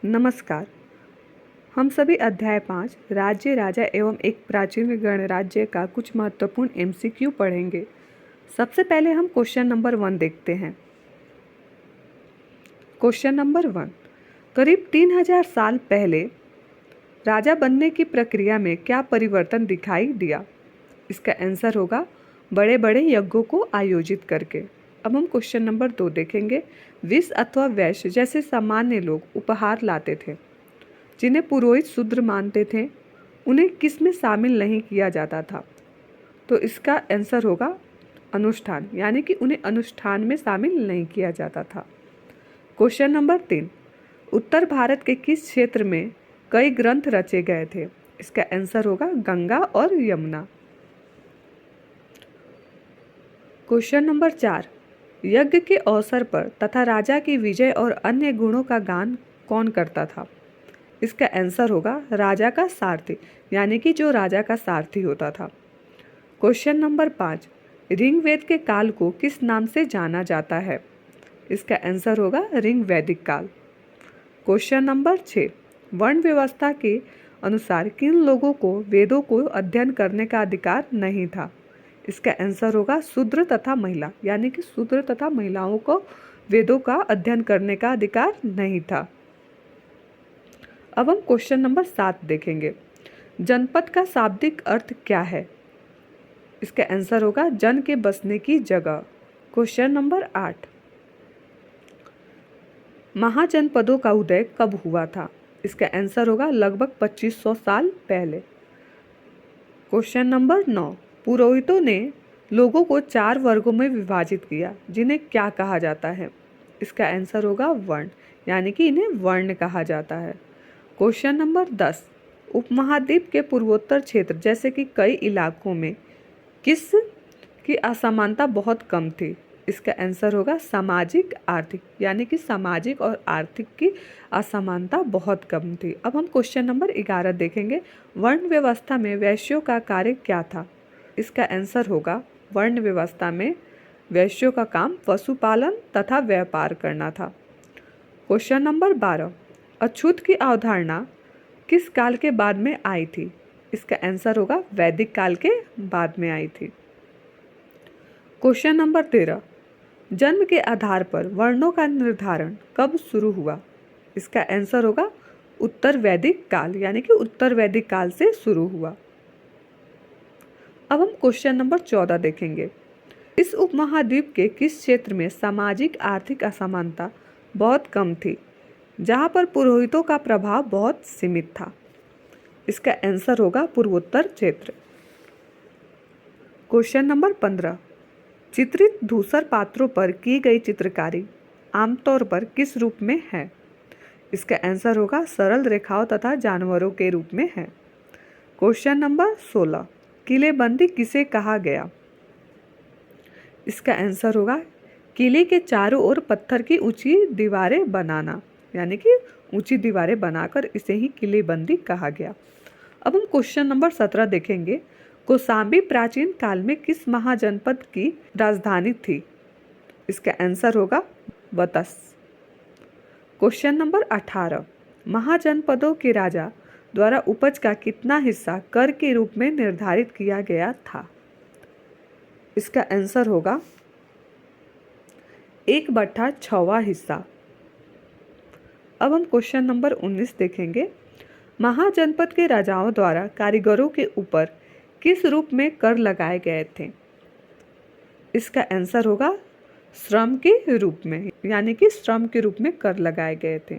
नमस्कार। हम सभी अध्याय 5 राज्य, राजा एवं एक प्राचीन गणराज्य का कुछ महत्वपूर्ण एमसीक्यू पढ़ेंगे। सबसे पहले हम क्वेश्चन नंबर 1 देखते हैं। क्वेश्चन नंबर 1, करीब 3000 साल पहले राजा बनने की प्रक्रिया में क्या परिवर्तन दिखाई दिया? इसका आंसर होगा बड़े बड़े यज्ञों को आयोजित करके। अब हम क्वेश्चन नंबर 2 देखेंगे। विष अथवा वैश्य जैसे सामान्य लोग उपहार लाते थे, जिन्हें पुरोहित शूद्र मानते थे, उन्हें किस में शामिल नहीं किया जाता था? तो इसका आंसर होगा अनुष्ठान, यानी कि उन्हें अनुष्ठान में शामिल नहीं किया जाता था। क्वेश्चन नंबर 3, उत्तर भारत के किस क्षेत्र में कई ग्रंथ रचे गए थे? इसका आंसर होगा गंगा और यमुना। क्वेश्चन नंबर 4, यज्ञ के अवसर पर तथा राजा की विजय और अन्य गुणों का गान कौन करता था? इसका आंसर होगा राजा का सारथी, यानी कि जो राजा का सारथी होता था। क्वेश्चन नंबर 5, ऋग्वेद के काल को किस नाम से जाना जाता है? इसका आंसर होगा ऋग्वैदिक काल। क्वेश्चन नंबर 6, वर्ण व्यवस्था के अनुसार किन लोगों को वेदों को अध्ययन करने का अधिकार नहीं था? इसका आंसर होगा शूद्र तथा महिला, यानी कि शूद्र तथा महिलाओं को वेदों का अध्ययन करने का अधिकार नहीं था। अब हम क्वेश्चन नंबर 7 देखेंगे। जनपद का शाब्दिक अर्थ क्या है? इसका आंसर होगा जन के बसने की जगह। क्वेश्चन नंबर 8, महाजनपदों का उदय कब हुआ था? इसका आंसर होगा लगभग 2500 साल पहले। क्वेश्चन नंबर 9, पुरोहितों ने लोगों को 4 वर्गों में विभाजित किया, जिन्हें क्या कहा जाता है? इसका आंसर होगा वर्ण, यानी कि इन्हें वर्ण कहा जाता है। क्वेश्चन नंबर 10, उपमहाद्वीप के पूर्वोत्तर क्षेत्र जैसे कि कई इलाकों में किस की असमानता बहुत कम थी? इसका आंसर होगा सामाजिक आर्थिक, यानी कि सामाजिक और आर्थिक की असमानता बहुत कम थी। अब हम क्वेश्चन नंबर 11 देखेंगे। वर्ण व्यवस्था में वैश्यों का कार्य क्या था? इसका आंसर होगा वर्ण व्यवस्था में वैश्यों का काम पशुपालन तथा व्यापार करना था। क्वेश्चन नंबर 12, अछूत की अवधारणा किस काल के बाद में आई थी? इसका आंसर होगा वैदिक काल के बाद में आई थी। क्वेश्चन नंबर 13, जन्म के आधार पर वर्णों का निर्धारण कब शुरू हुआ? इसका आंसर होगा उत्तर वैदिक काल, यानी कि उत्तर वैदिक काल से शुरू हुआ। अब हम क्वेश्चन नंबर 14 देखेंगे। इस उपमहाद्वीप के किस क्षेत्र में सामाजिक आर्थिक असमानता बहुत कम थी, जहां पर पुरोहितों का प्रभाव बहुत सीमित था? इसका आंसर होगा पूर्वोत्तर क्षेत्र। क्वेश्चन नंबर 15, चित्रित धूसर पात्रों पर की गई चित्रकारी आमतौर पर किस रूप में है? इसका आंसर होगा सरल रेखाओं तथा जानवरों के रूप में है। क्वेश्चन नंबर 16, किलेबंदी किसे कहा गया? इसका आंसर होगा किले के चारों ओर पत्थर की ऊंची दीवारें बनाना, यानी कि ऊंची दीवारें बनाकर इसे ही किलेबंदी कहा गया। अब हम क्वेश्चन नंबर 17 देखेंगे। कौशाम्बी प्राचीन काल में किस महाजनपद की राजधानी थी? इसका आंसर होगा बतस। क्वेश्चन नंबर 18, महाजनपदों के राजा द्वारा उपज का कितना हिस्सा कर के रूप में निर्धारित किया गया था? इसका आंसर होगा 1/6वां हिस्सा। अब हम क्वेश्चन नंबर 19 देखेंगे। महाजनपद के राजाओं द्वारा कारीगरों के ऊपर किस रूप में कर लगाए गए थे? इसका आंसर होगा श्रम के रूप में, यानी कि श्रम के रूप में कर लगाए गए थे।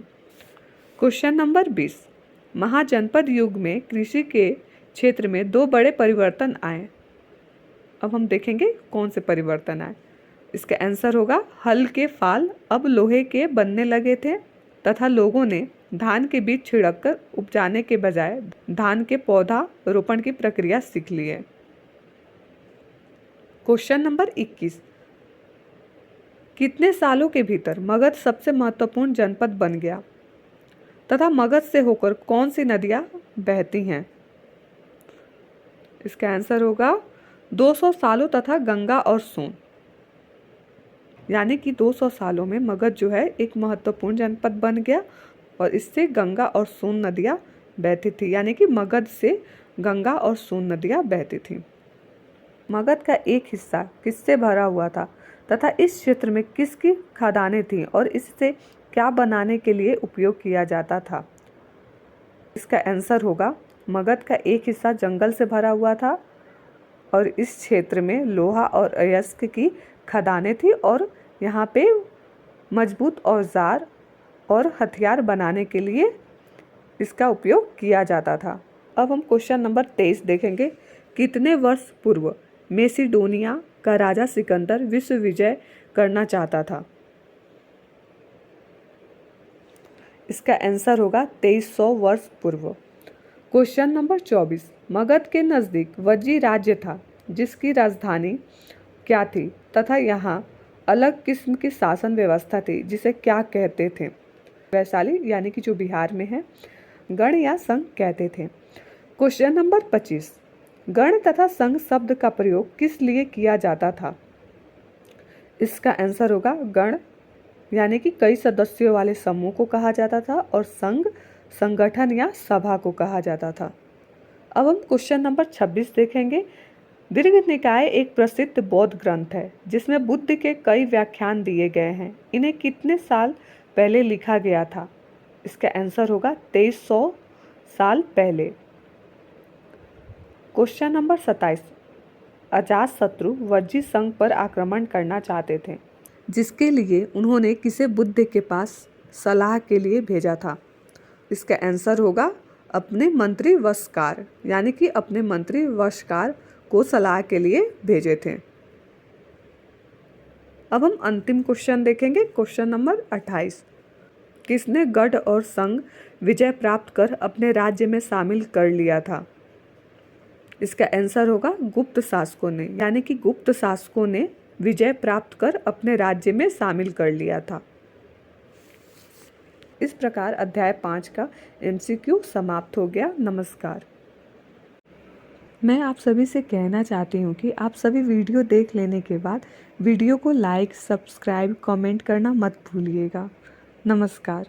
क्वेश्चन नंबर 20, महाजनपद युग में कृषि के क्षेत्र में 2 बड़े परिवर्तन आए। अब हम देखेंगे कौन से परिवर्तन आए। इसका आंसर होगा हल के फाल अब लोहे के बनने लगे थे तथा लोगों ने धान के बीज छिड़ककर उपजाने के बजाय धान के पौधा रोपण की प्रक्रिया सीख ली है। क्वेश्चन नंबर 21, कितने सालों के भीतर मगध सबसे महत्वपूर्ण जनपद बन गया तथा मगध से होकर कौन सी नदियां बहती हैं? इसका आंसर होगा 200 सालों तथा गंगा और सोन, यानी कि 200 सालों में मगध जो है एक महत्वपूर्ण जनपद बन गया और इससे गंगा और सोन नदियाँ बहती थी, यानी कि मगध से गंगा और सोन नदियाँ बहती थी। मगध का एक हिस्सा किससे भरा हुआ था तथा इस क्षेत्र में किसकी खदानें थीं और इससे क्या बनाने के लिए उपयोग किया जाता था? इसका आंसर होगा मगध का एक हिस्सा जंगल से भरा हुआ था और इस क्षेत्र में लोहा और अयस्क की खदानें थी और यहाँ पे मजबूत औजार और हथियार बनाने के लिए इसका उपयोग किया जाता था। अब हम क्वेश्चन नंबर 23 देखेंगे। कितने वर्ष पूर्व मेसिडोनिया का राजा सिकंदर विश्व विजय करना चाहता था? इसका आंसर होगा 2300 वर्ष पूर्व। क्वेश्चन नंबर 24, मगध के नज़दीक वज्जी राज्य था जिसकी राजधानी क्या थी तथा यहाँ अलग किस्म की शासन व्यवस्था थी जिसे क्या कहते थे? वैशाली यानी कि जो बिहार में है, गण या संघ कहते थे। क्वेश्चन नंबर 25, गण तथा संघ शब्द का प्रयोग किस लिए किया जाता था? इसका आंसर होगा गण यानी कि कई सदस्यों वाले समूह को कहा जाता था और संघ संगठन या सभा को कहा जाता था। अब हम क्वेश्चन नंबर 26 देखेंगे। दीर्घ निकाय एक प्रसिद्ध बौद्ध ग्रंथ है जिसमें बुद्ध के कई व्याख्यान दिए गए हैं। इन्हें कितने साल पहले लिखा गया था? इसका आंसर होगा 2300 साल पहले। क्वेश्चन नंबर 27, अजातशत्रु वज्जी संघ पर आक्रमण करना चाहते थे जिसके लिए उन्होंने किसे बुद्ध के पास सलाह के लिए भेजा था? इसका आंसर होगा अपने मंत्री वशकार, यानी कि अपने मंत्री वशकार को सलाह के लिए भेजे थे। अब हम अंतिम क्वेश्चन देखेंगे। क्वेश्चन नंबर 28, किसने गढ़ और संघ विजय प्राप्त कर अपने राज्य में शामिल कर लिया था? इसका आंसर होगा गुप्त शासकों ने, यानी कि गुप्त शासकों ने विजय प्राप्त कर अपने राज्य में शामिल कर लिया था। इस प्रकार अध्याय 5 का MCQ समाप्त हो गया। नमस्कार। मैं आप सभी से कहना चाहती हूँ कि आप सभी वीडियो देख लेने के बाद वीडियो को लाइक, सब्सक्राइब, कमेंट करना मत भूलिएगा। नमस्कार।